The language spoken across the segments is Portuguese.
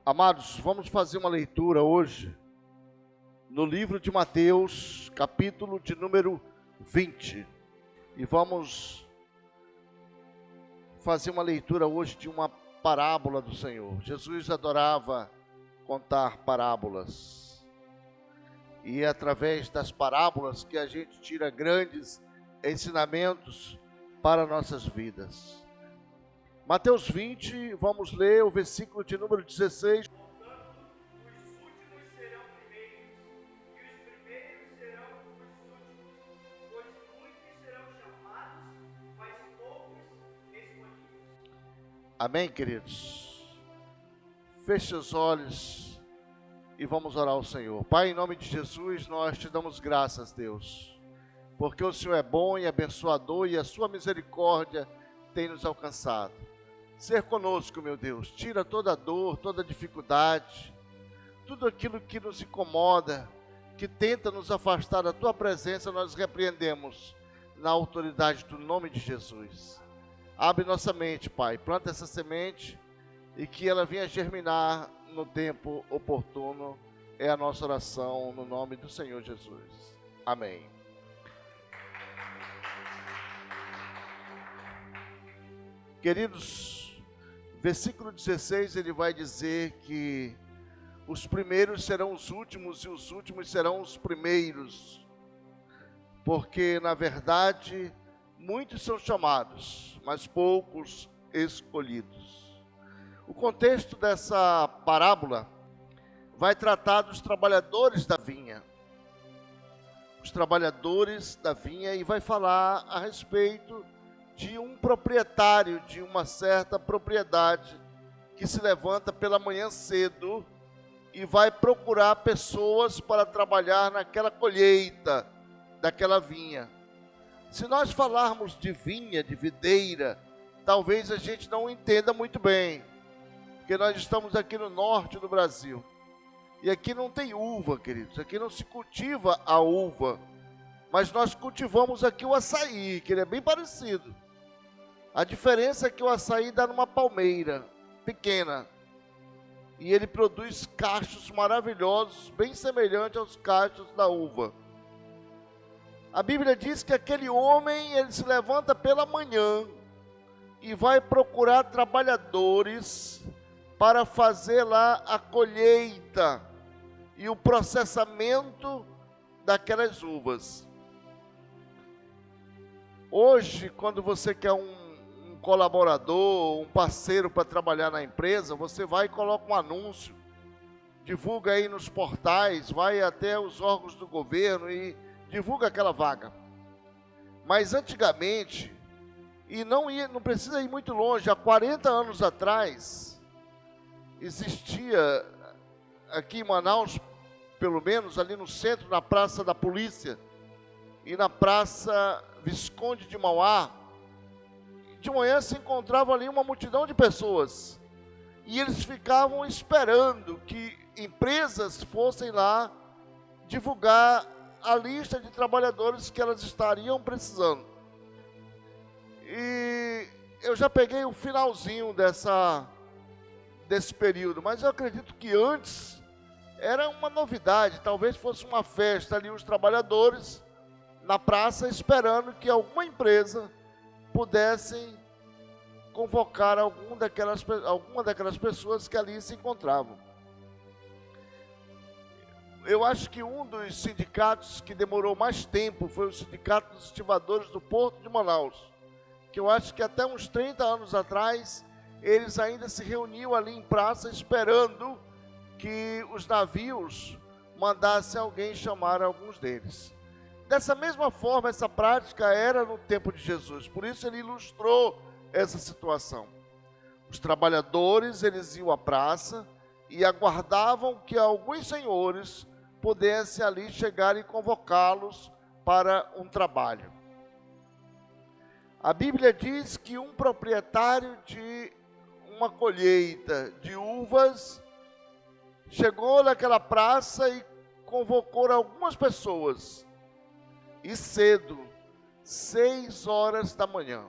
Amados, vamos fazer uma leitura hoje no livro de Mateus, capítulo de número 20. E vamos fazer uma leitura hoje de uma parábola do Senhor. Jesus adorava contar parábolas. E é através das parábolas que a gente tira grandes ensinamentos para nossas vidas. Mateus 20, vamos ler o versículo de número 16. Amém, queridos? Feche os olhos e vamos orar ao Senhor. Pai, em nome de Jesus, nós te damos graças, Deus, porque o Senhor é bom e abençoador e a sua misericórdia tem nos alcançado. Ser conosco, meu Deus, tira toda a dor, toda a dificuldade, tudo aquilo que nos incomoda, que tenta nos afastar da tua presença, nós repreendemos na autoridade do nome de Jesus. Abre nossa mente, Pai, planta essa semente e que ela venha germinar no tempo oportuno. É a nossa oração no nome do Senhor Jesus. Amém. Queridos, versículo 16, ele vai dizer que os primeiros serão os últimos e os últimos serão os primeiros. Porque, na verdade, muitos são chamados, mas poucos escolhidos. O contexto dessa parábola vai tratar dos trabalhadores da vinha. Os trabalhadores da vinha, e vai falar a respeito de um proprietário de uma certa propriedade que se levanta pela manhã cedo e vai procurar pessoas para trabalhar naquela colheita daquela vinha. Se nós falarmos de vinha, de videira, talvez a gente não entenda muito bem, porque nós estamos aqui no norte do Brasil, e aqui não tem uva, queridos, aqui não se cultiva a uva, mas nós cultivamos aqui o açaí, que ele é bem parecido. A diferença é que o açaí dá numa palmeira pequena, e ele produz cachos maravilhosos, bem semelhantes aos cachos da uva. A Bíblia diz que aquele homem, ele se levanta pela manhã e vai procurar trabalhadores para fazer lá a colheita e o processamento daquelas uvas. Hoje, quando você quer um colaborador, um parceiro para trabalhar na empresa, você vai e coloca um anúncio, divulga aí nos portais, vai até os órgãos do governo e divulga aquela vaga. Mas antigamente, e não precisa ir muito longe, há 40 anos atrás, existia aqui em Manaus, pelo menos ali no centro, na Praça da Polícia e na Praça Visconde de Mauá, de manhã se encontrava ali uma multidão de pessoas, e eles ficavam esperando que empresas fossem lá divulgar a lista de trabalhadores que elas estariam precisando. E eu já peguei o finalzinho desse período, mas eu acredito que antes era uma novidade, talvez fosse uma festa ali, os trabalhadores na praça esperando que alguma empresa pudessem convocar alguma daquelas pessoas que ali se encontravam. Eu acho que um dos sindicatos que demorou mais tempo foi o Sindicato dos Estivadores do Porto de Manaus, que eu acho que até uns 30 anos atrás, eles ainda se reuniam ali em praça esperando que os navios mandassem alguém chamar alguns deles. Dessa mesma forma, essa prática era no tempo de Jesus, por isso ele ilustrou essa situação. Os trabalhadores, eles iam à praça e aguardavam que alguns senhores pudessem ali chegar e convocá-los para um trabalho. A Bíblia diz que um proprietário de uma colheita de uvas chegou naquela praça e convocou algumas pessoas, e cedo, 6 horas da manhã.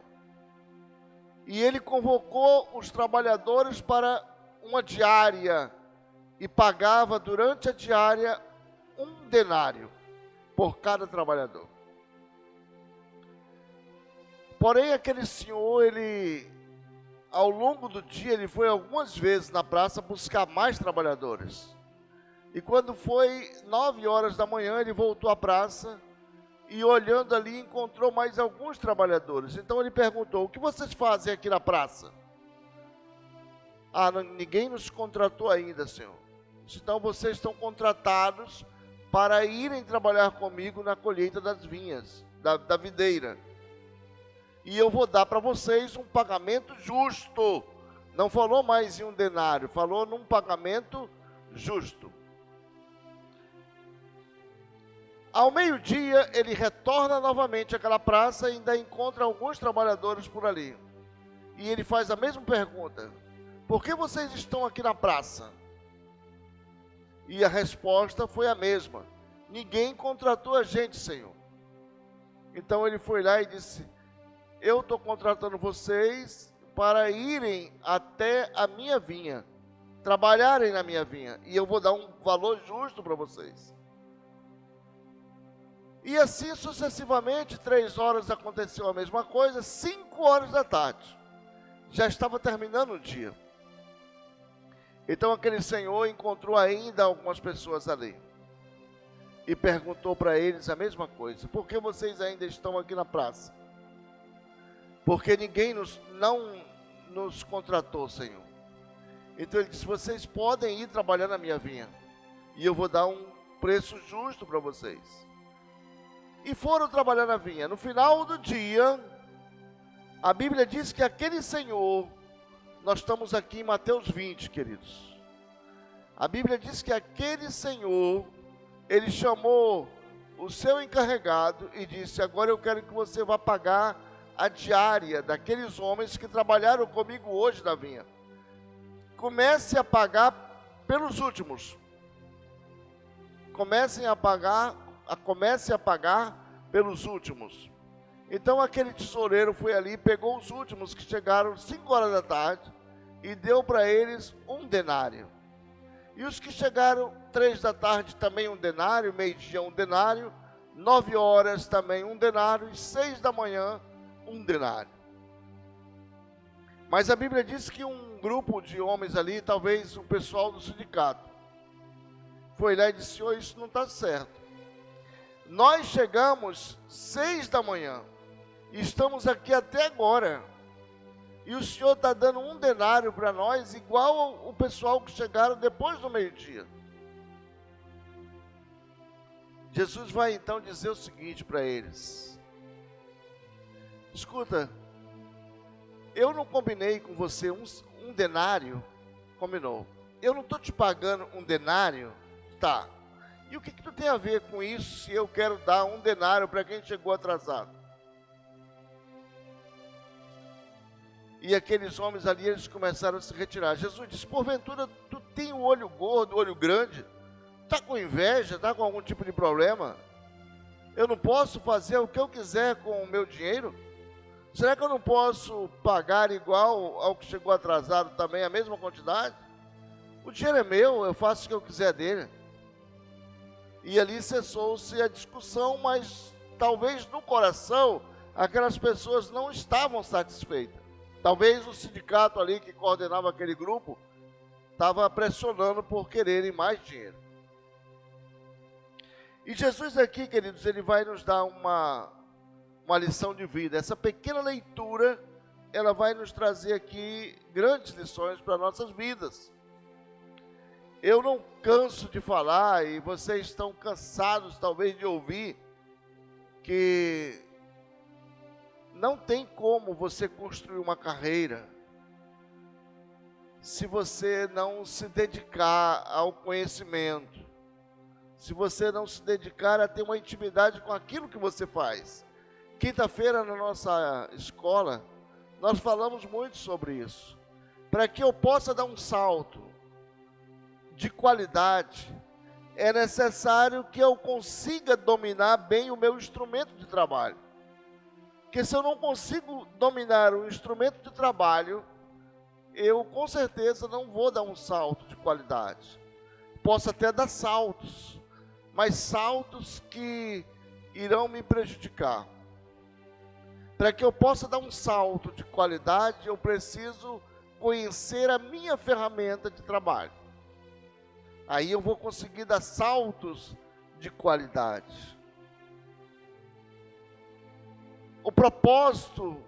E ele convocou os trabalhadores para uma diária e pagava durante a diária 1 denário por cada trabalhador. Porém, aquele senhor, ao longo do dia, ele foi algumas vezes na praça buscar mais trabalhadores. E quando foi 9 horas da manhã, ele voltou à praça e, olhando ali, encontrou mais alguns trabalhadores. Então ele perguntou: o que vocês fazem aqui na praça? Ninguém nos contratou ainda, senhor. Então vocês estão contratados para irem trabalhar comigo na colheita das vinhas, da videira. E eu vou dar para vocês um pagamento justo. Não falou mais em 1 denário, falou num pagamento justo. Ao meio-dia, ele retorna novamente àquela praça e ainda encontra alguns trabalhadores por ali. E ele faz a mesma pergunta: por que vocês estão aqui na praça? E a resposta foi a mesma: ninguém contratou a gente, Senhor. Então ele foi lá e disse: eu estou contratando vocês para irem até a minha vinha, trabalharem na minha vinha, e eu vou dar um valor justo para vocês. E assim sucessivamente, 3 horas aconteceu a mesma coisa, 5 horas da tarde, já estava terminando o dia. Então aquele senhor encontrou ainda algumas pessoas ali, e perguntou para eles a mesma coisa: por que vocês ainda estão aqui na praça? Porque ninguém não nos contratou, Senhor. Então ele disse: vocês podem ir trabalhar na minha vinha, e eu vou dar um preço justo para vocês. E foram trabalhar na vinha. No final do dia, a Bíblia diz que aquele senhor, nós estamos aqui em Mateus 20, queridos. A Bíblia diz que aquele senhor, ele chamou o seu encarregado e disse: agora eu quero que você vá pagar a diária daqueles homens que trabalharam comigo hoje na vinha. Comece a pagar pelos últimos. Comece a pagar pelos últimos. Então aquele tesoureiro foi ali, pegou os últimos que chegaram 5 horas da tarde e deu para eles 1 denário. E os que chegaram 3 da tarde também 1 denário, meio-dia 1 denário, 9 horas também 1 denário e 6 da manhã 1 denário. Mas a Bíblia diz que um grupo de homens ali, talvez o pessoal do sindicato, foi lá e disse: senhor, isso não está certo. Nós chegamos 6 da manhã, e estamos aqui até agora, e o senhor está dando 1 denário para nós, igual o pessoal que chegaram depois do meio-dia. Jesus vai então dizer o seguinte para eles: escuta, eu não combinei com você um denário? Combinou. Eu não estou te pagando 1 denário? Tá. E o que tu tem a ver com isso, se eu quero dar 1 denário para quem chegou atrasado? E aqueles homens ali, eles começaram a se retirar. Jesus disse: porventura tu tem o olho gordo, o olho grande? Está com inveja? Está com algum tipo de problema? Eu não posso fazer o que eu quiser com o meu dinheiro? Será que eu não posso pagar igual ao que chegou atrasado também, a mesma quantidade? O dinheiro é meu, eu faço o que eu quiser dele. E ali cessou-se a discussão, mas talvez no coração aquelas pessoas não estavam satisfeitas. Talvez o sindicato ali que coordenava aquele grupo estava pressionando por quererem mais dinheiro. E Jesus aqui, queridos, ele vai nos dar uma lição de vida. Essa pequena leitura, ela vai nos trazer aqui grandes lições para nossas vidas. Eu não canso de falar, e vocês estão cansados talvez de ouvir, que não tem como você construir uma carreira se você não se dedicar ao conhecimento, se você não se dedicar a ter uma intimidade com aquilo que você faz. Quinta-feira na nossa escola, nós falamos muito sobre isso. Para que eu possa dar um salto de qualidade, é necessário que eu consiga dominar bem o meu instrumento de trabalho. Porque se eu não consigo dominar o instrumento de trabalho, eu com certeza não vou dar um salto de qualidade. posso até dar saltos, mas saltos que irão me prejudicar. Para que eu possa dar um salto de qualidade, eu preciso conhecer a minha ferramenta de trabalho. Aí eu vou conseguir dar saltos de qualidade. O propósito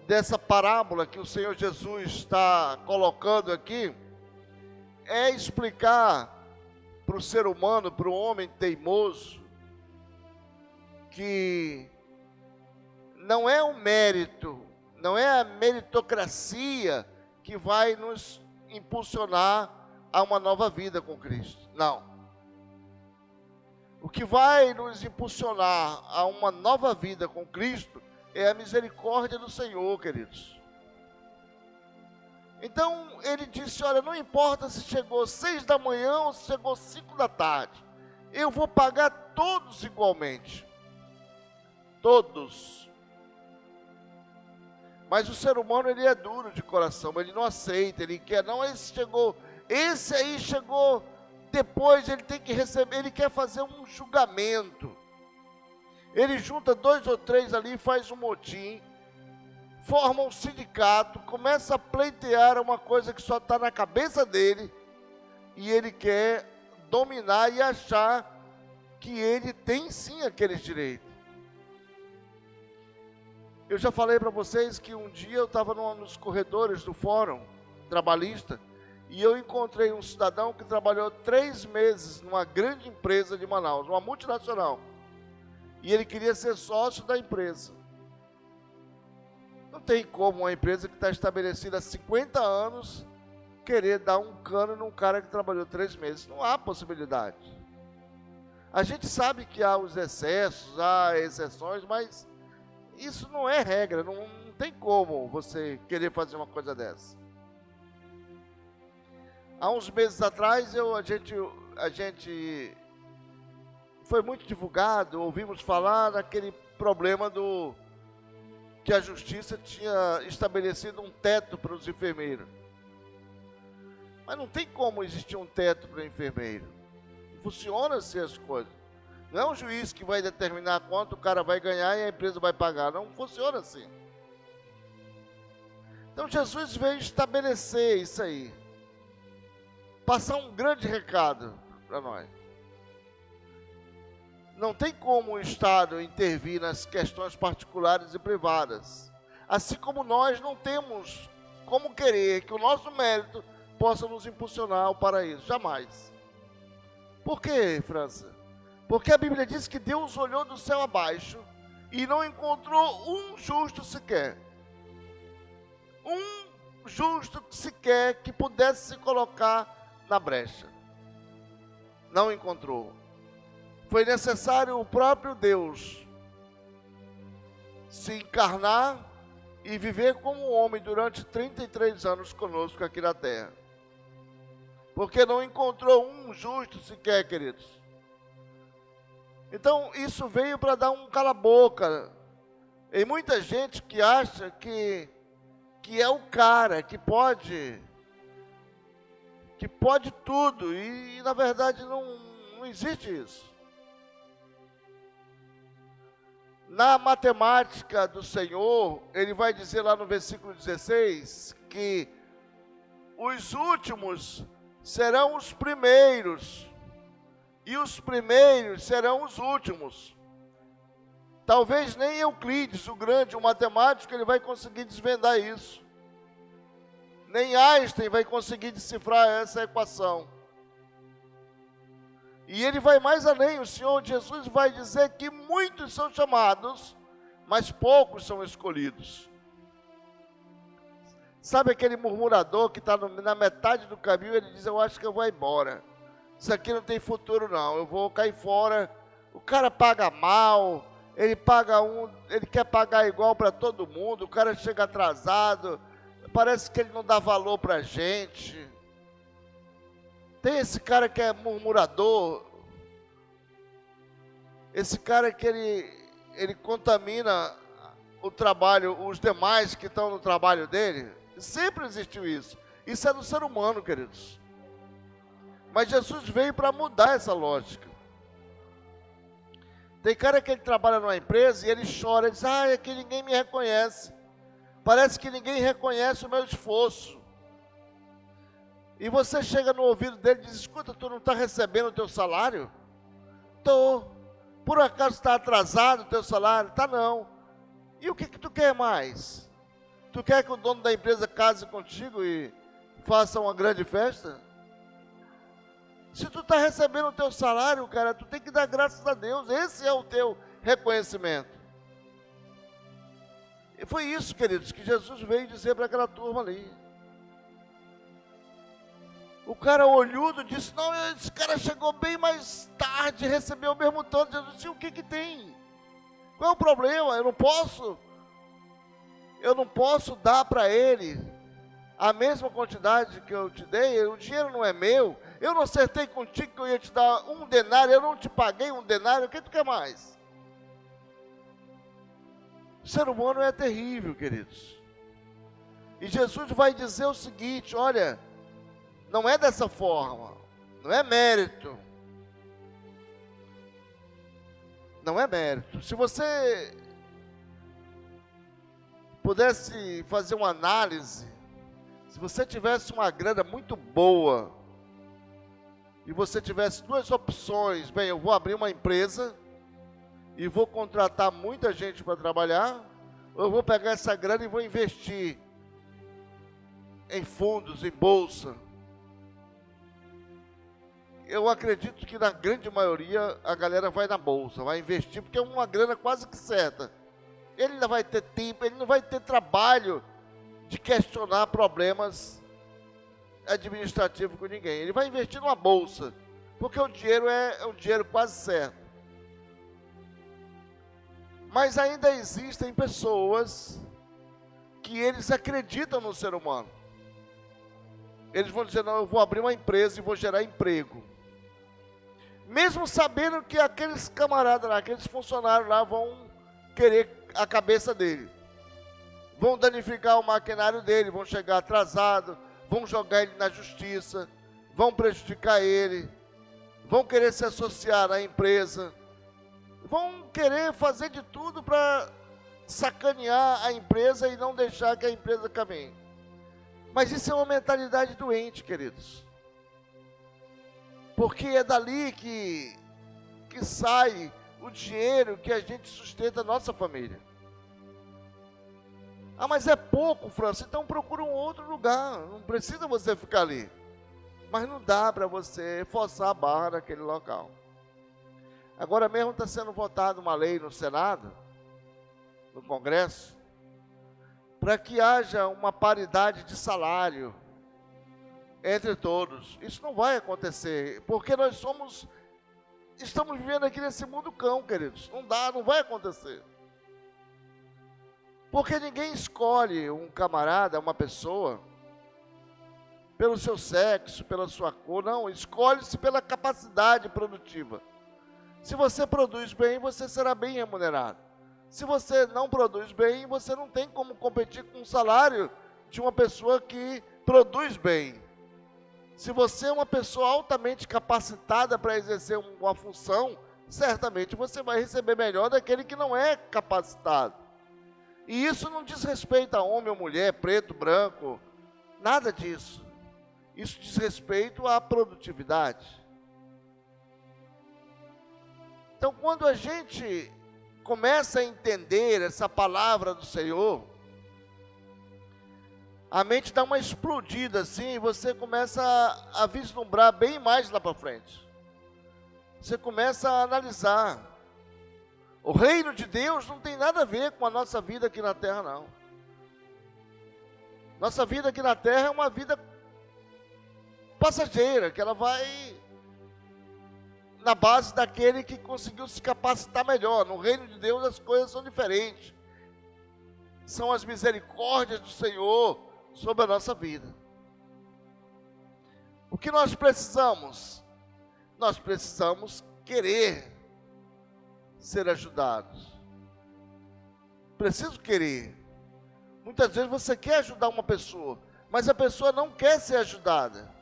dessa parábola que o Senhor Jesus está colocando aqui é explicar para o ser humano, para o homem teimoso, que não é o mérito, não é a meritocracia que vai nos impulsionar a uma nova vida com Cristo. Não. O que vai nos impulsionar a uma nova vida com Cristo é a misericórdia do Senhor, queridos. Então, ele disse, olha, não importa se chegou 6 da manhã ou se chegou 5 da tarde, eu vou pagar todos igualmente. Todos. Mas o ser humano, ele é duro de coração, ele não aceita, ele quer, não, esse aí chegou depois, ele tem que receber, ele quer fazer um julgamento. Ele junta 2 ou 3 ali, faz um motim, forma um sindicato, começa a pleitear uma coisa que só está na cabeça dele, e ele quer dominar e achar que ele tem sim aqueles direitos. Eu já falei para vocês que um dia eu estava nos corredores do fórum trabalhista e eu encontrei um cidadão que trabalhou 3 meses numa grande empresa de Manaus, uma multinacional. E ele queria ser sócio da empresa. Não tem como uma empresa que está estabelecida há 50 anos querer dar um cano num cara que trabalhou 3 meses. Não há possibilidade. A gente sabe que há os excessos, há exceções, mas isso não é regra, não tem como você querer fazer uma coisa dessa. Há uns meses atrás, a gente foi muito divulgado, ouvimos falar daquele problema que a justiça tinha estabelecido um teto para os enfermeiros. Mas não tem como existir um teto para o enfermeiro. Funciona assim as coisas. Não é um juiz que vai determinar quanto o cara vai ganhar e a empresa vai pagar. Não funciona assim. Então Jesus veio estabelecer isso aí. Passar um grande recado para nós. Não tem como o Estado intervir nas questões particulares e privadas. Assim como nós não temos como querer que o nosso mérito possa nos impulsionar ao paraíso. Jamais. Por quê, França? Porque a Bíblia diz que Deus olhou do céu abaixo e não encontrou um justo sequer. Um justo sequer que pudesse se colocar na brecha. Não encontrou. Foi necessário o próprio Deus se encarnar e viver como homem durante 33 anos conosco aqui na terra. Porque não encontrou um justo sequer, queridos. Então, isso veio para dar um cala-boca em muita gente que acha que é o cara que pode tudo, e na verdade não existe isso. Na matemática do Senhor, ele vai dizer lá no versículo 16, que os últimos serão os primeiros, e os primeiros serão os últimos. Talvez nem Euclides, o grande, o matemático, ele vai conseguir desvendar isso. Nem Einstein vai conseguir decifrar essa equação. E ele vai mais além, o Senhor Jesus vai dizer que muitos são chamados, mas poucos são escolhidos. Sabe aquele murmurador que está na metade do caminho, ele diz, eu acho que eu vou embora. Isso aqui não tem futuro não, eu vou cair fora. O cara paga mal, ele quer pagar igual para todo mundo, o cara chega atrasado, parece que ele não dá valor para a gente. Tem esse cara que é murmurador, esse cara que ele contamina o trabalho, os demais que estão no trabalho dele. Sempre existiu isso. Isso é do ser humano, queridos. Mas Jesus veio para mudar essa lógica. Tem cara que ele trabalha numa empresa e ele chora, ele diz, é que ninguém me reconhece. Parece que ninguém reconhece o meu esforço. E você chega no ouvido dele e diz, escuta, tu não está recebendo o teu salário? Estou. Por acaso está atrasado o teu salário? Tá não. E o que tu quer mais? Tu quer que o dono da empresa case contigo e faça uma grande festa? Se tu está recebendo o teu salário, cara, tu tem que dar graças a Deus. Esse é o teu reconhecimento. E foi isso, queridos, que Jesus veio dizer para aquela turma ali. O cara olhudo disse, não, esse cara chegou bem mais tarde, recebeu o mesmo tanto. Jesus disse, o que que tem? Qual é o problema? Eu não posso dar para ele a mesma quantidade que eu te dei, o dinheiro não é meu. Eu não acertei contigo que eu ia te dar 1 denário, eu não te paguei 1 denário, o que tu quer mais? O ser humano é terrível, queridos. E Jesus vai dizer o seguinte, olha, não é dessa forma, não é mérito. Não é mérito. Se você pudesse fazer uma análise, se você tivesse uma grana muito boa, e você tivesse 2 opções, bem, eu vou abrir uma empresa, e vou contratar muita gente para trabalhar, ou eu vou pegar essa grana e vou investir em fundos, em bolsa. Eu acredito que na grande maioria a galera vai na bolsa, vai investir, porque é uma grana quase que certa. Ele ainda vai ter tempo, ele não vai ter trabalho de questionar problemas administrativos com ninguém. Ele vai investir numa bolsa, porque o dinheiro é um dinheiro quase certo. Mas ainda existem pessoas que eles acreditam no ser humano. Eles vão dizer, não, eu vou abrir uma empresa e vou gerar emprego. Mesmo sabendo que aqueles camaradas lá, aqueles funcionários lá vão querer a cabeça dele. Vão danificar o maquinário dele, vão chegar atrasado, vão jogar ele na justiça, vão prejudicar ele, vão querer se associar à empresa, vão querer fazer de tudo para sacanear a empresa e não deixar que a empresa caminhe. Mas isso é uma mentalidade doente, queridos. Porque é dali que sai o dinheiro que a gente sustenta a nossa família. Ah, mas é pouco, França, então procura um outro lugar, não precisa você ficar ali. Mas não dá para você forçar a barra naquele local. Agora mesmo está sendo votada uma lei no Senado, no Congresso, para que haja uma paridade de salário entre todos. Isso não vai acontecer, porque nós estamos vivendo aqui nesse mundo cão, queridos. Não vai acontecer. Porque ninguém escolhe um camarada, uma pessoa, pelo seu sexo, pela sua cor, não, escolhe-se pela capacidade produtiva. Se você produz bem, você será bem remunerado. Se você não produz bem, você não tem como competir com o salário de uma pessoa que produz bem. Se você é uma pessoa altamente capacitada para exercer uma função, certamente você vai receber melhor daquele que não é capacitado. E isso não diz respeito a homem ou mulher, preto, branco, nada disso. Isso diz respeito à produtividade. Então, quando a gente começa a entender essa palavra do Senhor, a mente dá uma explodida assim, e você começa a vislumbrar bem mais lá para frente. Você começa a analisar. O reino de Deus não tem nada a ver com a nossa vida aqui na terra, não. Nossa vida aqui na terra é uma vida passageira, que ela vai na base daquele que conseguiu se capacitar melhor. No reino de Deus as coisas são diferentes. São as misericórdias do Senhor sobre a nossa vida. O que nós precisamos? Nós precisamos querer ser ajudados. Preciso querer. Muitas vezes você quer ajudar uma pessoa, mas a pessoa não quer ser ajudada.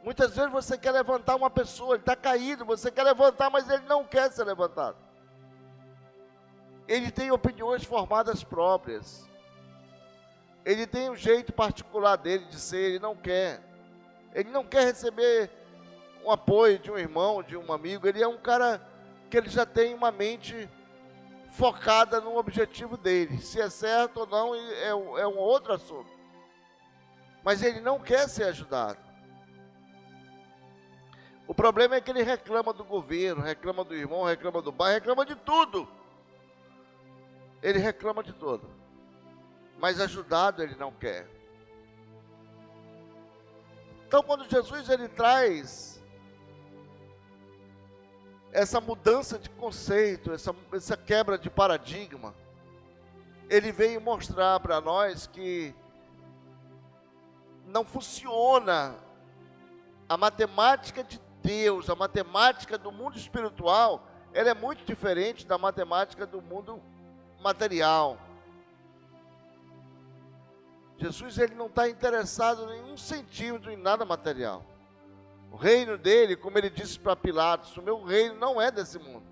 Muitas vezes você quer levantar uma pessoa, ele está caído, você quer levantar, mas ele não quer ser levantado. Ele tem opiniões formadas próprias. Ele tem um jeito particular dele de ser, ele não quer. Ele não quer receber um apoio de um irmão, de um amigo. Ele é um cara que ele já tem uma mente focada no objetivo dele. Se é certo ou não, é um outro assunto. Mas ele não quer ser ajudado. O problema é que ele reclama do governo, reclama do irmão, reclama do bairro, reclama de tudo. Ele reclama de tudo. Mas ajudado ele não quer. Então, quando Jesus ele traz essa mudança de conceito, essa quebra de paradigma, ele veio mostrar para nós que não funciona a matemática de Deus, a matemática do mundo espiritual, ela é muito diferente da matemática do mundo material. Jesus ele não está interessado em um centímetro em nada material. O reino dele, como ele disse para Pilatos, o meu reino não é desse mundo.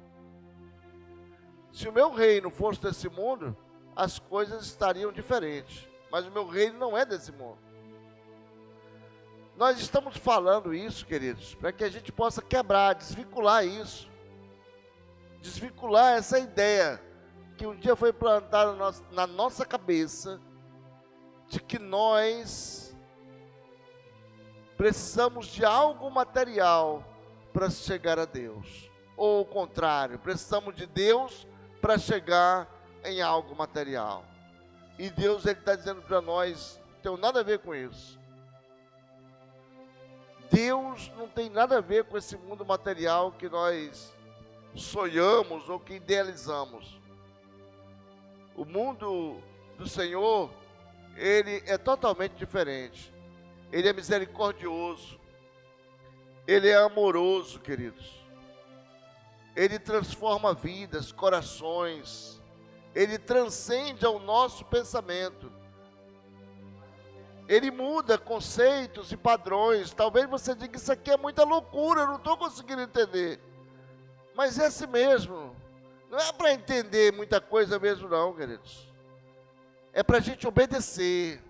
Se o meu reino fosse desse mundo, as coisas estariam diferentes. Mas o meu reino não é desse mundo. Nós estamos falando isso, queridos, para que a gente possa quebrar, desvincular isso. Desvincular essa ideia que um dia foi plantada na nossa cabeça, de que nós precisamos de algo material para chegar a Deus. Ou o contrário, precisamos de Deus para chegar em algo material. E Deus ele está dizendo para nós, não tem nada a ver com isso. Deus não tem nada a ver com esse mundo material que nós sonhamos ou que idealizamos. O mundo do Senhor, ele é totalmente diferente. Ele é misericordioso. Ele é amoroso, queridos. Ele transforma vidas, corações. Ele transcende ao nosso pensamento. Ele muda conceitos e padrões. Talvez você diga, isso aqui é muita loucura, eu não estou conseguindo entender. Mas é assim mesmo. Não é para entender muita coisa mesmo não, queridos. É para a gente obedecer.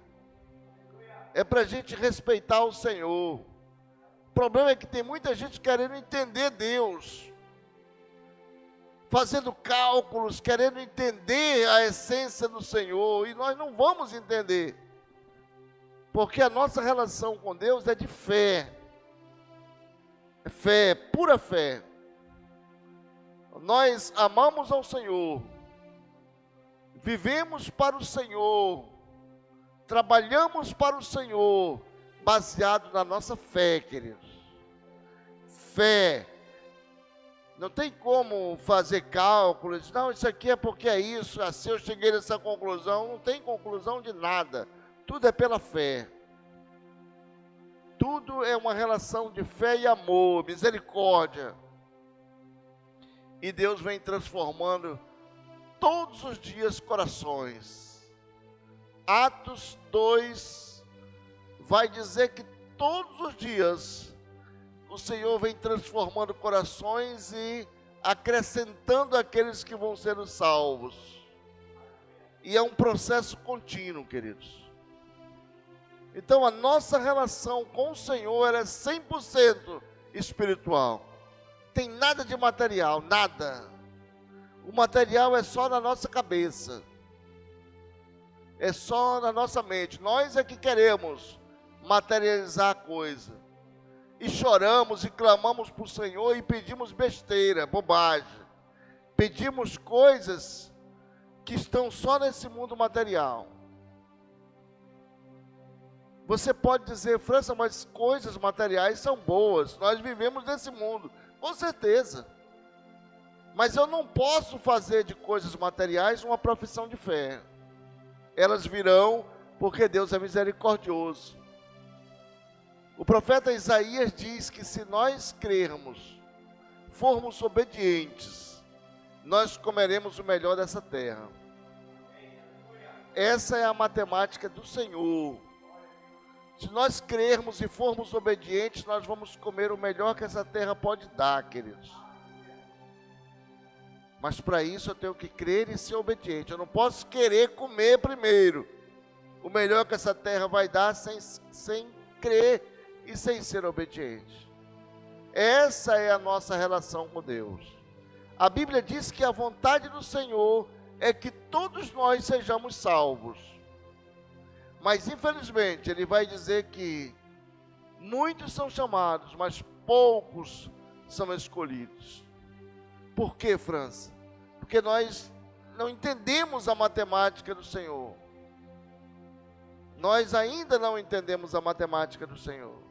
É para a gente respeitar o Senhor. O problema é que tem muita gente querendo entender Deus. Fazendo cálculos, querendo entender a essência do Senhor. E nós não vamos entender. Porque a nossa relação com Deus é de fé. É fé, pura fé. Nós amamos ao Senhor. Vivemos para o Senhor. Trabalhamos para o Senhor. Baseado na nossa fé, queridos. Fé. Não tem como fazer cálculos. Não, isso aqui é porque é isso. Assim eu cheguei nessa conclusão. Não tem conclusão de nada. Tudo é pela fé. Tudo é uma relação de fé e amor, misericórdia. E Deus vem transformando todos os dias corações. Atos 2 vai dizer que todos os dias o Senhor vem transformando corações e acrescentando aqueles que vão sendo salvos. E é um processo contínuo, queridos. Então a nossa relação com o Senhor é 100% espiritual. Tem nada de material, nada. O material é só na nossa cabeça. É só na nossa mente. Nós é que queremos materializar a coisa. E choramos e clamamos para o Senhor e pedimos besteira, bobagem. Pedimos coisas que estão só nesse mundo material. Você pode dizer, França, mas coisas materiais são boas. Nós vivemos nesse mundo. Com certeza. Mas eu não posso fazer de coisas materiais uma profissão de fé. Elas virão porque Deus é misericordioso. O profeta Isaías diz que se nós crermos, formos obedientes, nós comeremos o melhor dessa terra. Essa é a matemática do Senhor. Se nós crermos e formos obedientes, nós vamos comer o melhor que essa terra pode dar, queridos. Mas para isso eu tenho que crer e ser obediente. Eu não posso querer comer primeiro o melhor que essa terra vai dar sem crer e sem ser obediente. Essa é a nossa relação com Deus. A Bíblia diz que a vontade do Senhor é que todos nós sejamos salvos. Mas infelizmente Ele vai dizer que muitos são chamados, mas poucos são escolhidos. Por quê, França? Porque nós não entendemos a matemática do Senhor. Nós ainda não entendemos a matemática do Senhor.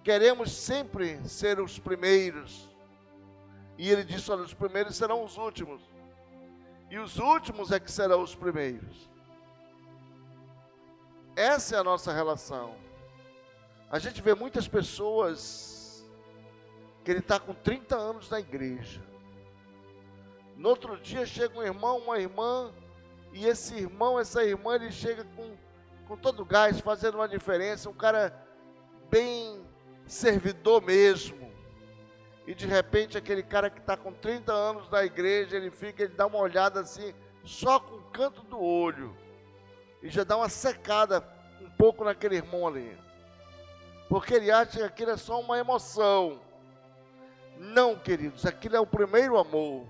Queremos sempre ser os primeiros. E Ele disse, olha, os primeiros serão os últimos. E os últimos é que serão os primeiros. Essa é a nossa relação. A gente vê muitas pessoas que ele está com 30 anos na igreja. No outro dia chega um irmão, uma irmã, e esse irmão, essa irmã, ele chega com todo o gás, fazendo uma diferença, um cara bem servidor mesmo. E de repente aquele cara que está com 30 anos na igreja, ele dá uma olhada assim, só com o canto do olho. E já dá uma secada um pouco naquele irmão ali. Porque ele acha que aquilo é só uma emoção. Não, queridos, aquilo é o primeiro amor.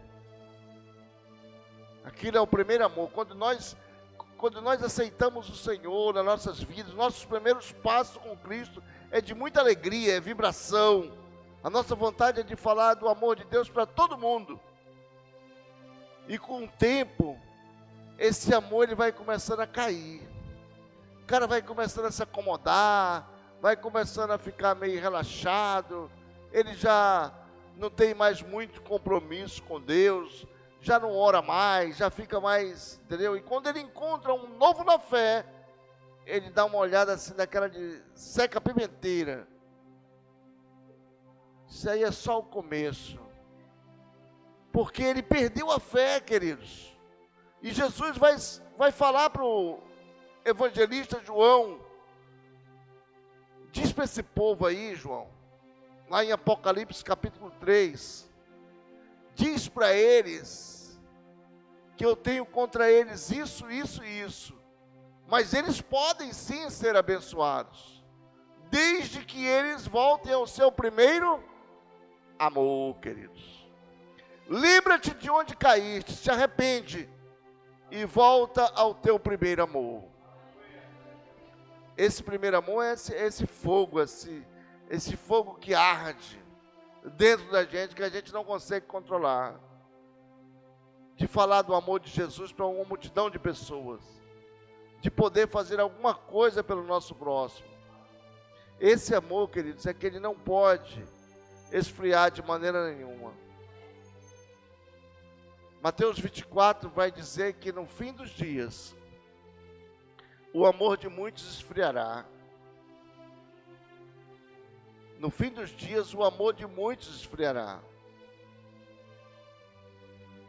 Aquilo é o primeiro amor. Quando nós aceitamos o Senhor nas nossas vidas, nossos primeiros passos com Cristo é de muita alegria, é vibração. A nossa vontade é de falar do amor de Deus para todo mundo. E com o tempo, esse amor ele vai começando a cair. O cara vai começando a se acomodar, vai começando a ficar meio relaxado. Ele já não tem mais muito compromisso com Deus, já não ora mais, já fica mais, entendeu? E quando ele encontra um novo na fé, ele dá uma olhada assim daquela de seca pimenteira. Isso aí é só o começo. Porque ele perdeu a fé, queridos. E Jesus vai falar para o evangelista João. Diz para esse povo aí, João, lá em Apocalipse capítulo 3. Diz para eles que eu tenho contra eles isso, isso e isso. Mas eles podem sim ser abençoados, desde que eles voltem ao seu primeiro amor, queridos. Lembra-te de onde caíste, se arrepende e volta ao teu primeiro amor. Esse primeiro amor é esse fogo, esse fogo que arde dentro da gente, que a gente não consegue controlar. De falar do amor de Jesus para uma multidão de pessoas. De poder fazer alguma coisa pelo nosso próximo. Esse amor, queridos, é que ele não pode esfriar de maneira nenhuma. Mateus 24 vai dizer que no fim dos dias, o amor de muitos esfriará. No fim dos dias, o amor de muitos esfriará.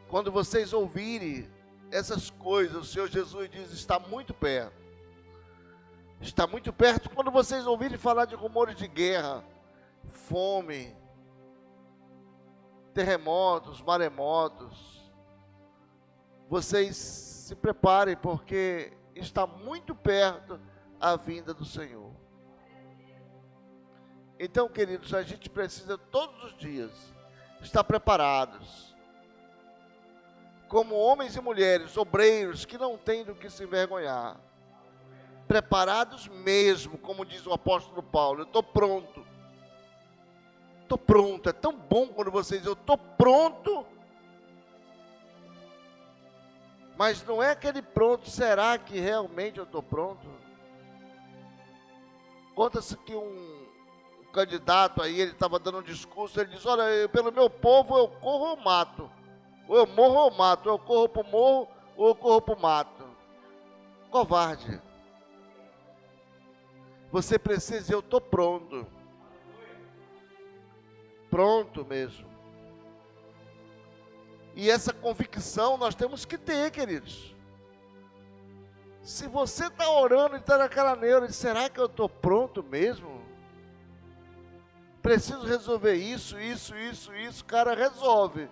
Quando vocês ouvirem essas coisas, o Senhor Jesus diz, está muito perto. Está muito perto quando vocês ouvirem falar de rumores de guerra, fome, terremotos, maremotos. Vocês se preparem, porque está muito perto a vinda do Senhor. Então, queridos, a gente precisa todos os dias estar preparados, como homens e mulheres, obreiros, que não têm do que se envergonhar. Preparados mesmo, como diz o apóstolo Paulo, eu estou pronto. Estou pronto, é tão bom quando você diz, eu estou pronto. Mas não é aquele pronto, será que realmente eu estou pronto? Conta-se que um candidato aí, ele estava dando um discurso, ele diz, olha, pelo meu povo eu corro ou mato. Ou eu morro ou mato, ou eu corro para o morro, ou eu corro para o mato. Covarde. Você precisa dizer, eu estou pronto. Pronto mesmo. E essa convicção nós temos que ter, queridos. Se você está orando e está naquela neura, será que eu estou pronto mesmo? Preciso resolver isso, cara, resolve.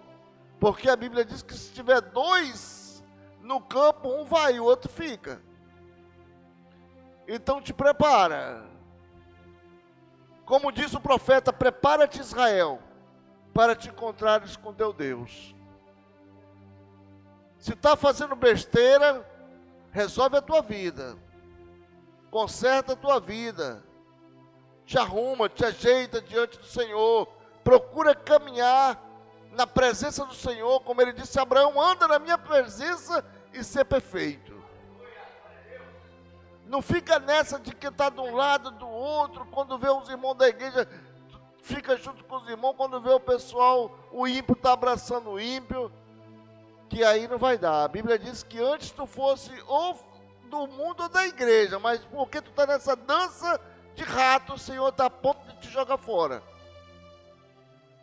Porque a Bíblia diz que se tiver dois no campo, um vai e o outro fica. Então te prepara. Como diz o profeta, prepara-te, Israel, para te encontrares com teu Deus. Se está fazendo besteira, resolve a tua vida. Conserta a tua vida. Te arruma, te ajeita diante do Senhor. Procura caminhar na presença do Senhor, como ele disse a Abraão, anda na minha presença e ser perfeito. Não fica nessa de que está de um lado, do outro, quando vê os irmãos da igreja, fica junto com os irmãos, quando vê o pessoal, o ímpio está abraçando o ímpio, que aí não vai dar. A Bíblia diz que antes tu fosse ou do mundo ou da igreja, mas porque tu está nessa dança de rato, o Senhor está a ponto de te jogar fora.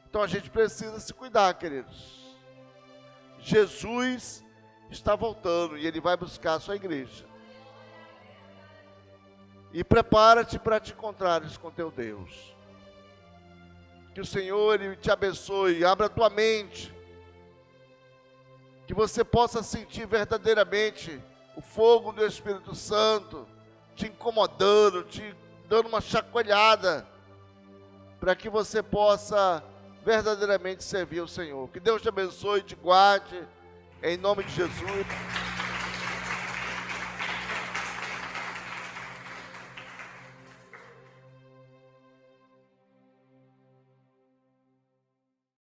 Então a gente precisa se cuidar, queridos. Jesus está voltando e Ele vai buscar a sua igreja. E prepara-te para te encontrares com teu Deus. Que o Senhor Ele te abençoe, abra a tua mente. Que você possa sentir verdadeiramente o fogo do Espírito Santo te incomodando, te dando uma chacoalhada, para que você possa verdadeiramente servir o Senhor. Que Deus te abençoe e te guarde, em nome de Jesus.